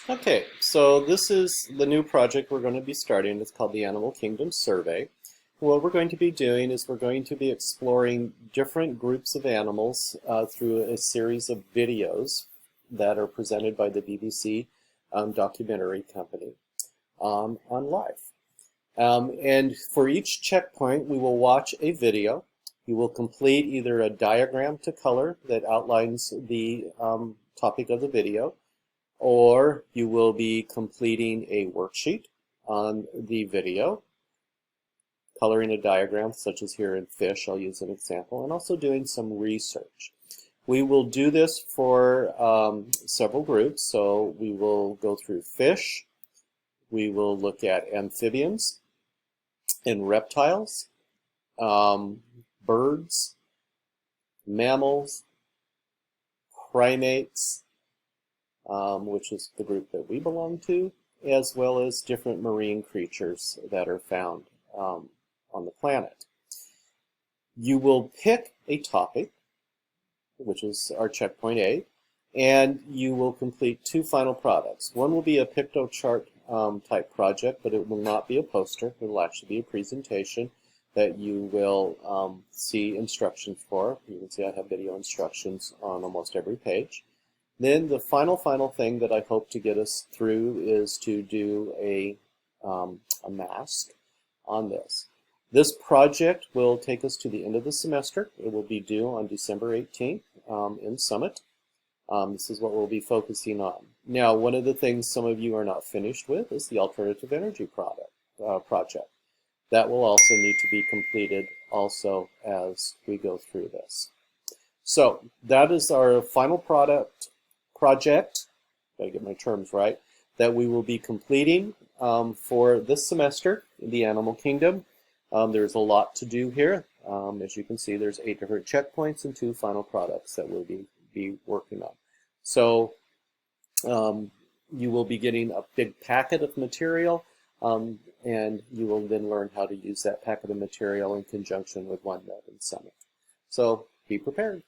Okay, so this is the new project we're going to be starting. It's called the Animal Kingdom Survey. What we're going to be doing is we're going to be exploring different groups of animals through a series of videos that are presented by the BBC documentary company on life. And for each checkpoint, we will watch a video. You will complete either a diagram to color that outlines the topic of the video, or you will be completing a worksheet on the video, coloring a diagram, such as here in fish, I'll use an example, and also doing some research. We will do this for several groups, so we will go through fish, we will look at amphibians and reptiles, birds, mammals, primates, which is the group that we belong to, as well as different marine creatures that are found on the planet. You will pick a topic, which is our checkpoint A, and you will complete two final products. One will be a Piptochart type project, but it will not be a poster. It will actually be a presentation that you will see instructions for. You can see I have video instructions on almost every page. Then the final thing that I hope to get us through is to do a mask on this. This project will take us to the end of the semester. It will be due on December 18th in Summit. This is what we'll be focusing on. Now, one of the things some of you are not finished with is the alternative energy project. That will also need to be completed also as we go through this. So that is our final project, gotta get my terms right, that we will be completing for this semester in the Animal Kingdom. There's a lot to do here. As you can see, there's 8 different checkpoints and 2 final products that we'll be working on. So you will be getting a big packet of material, and you will then learn how to use that packet of material in conjunction with OneNote and Summit. So be prepared.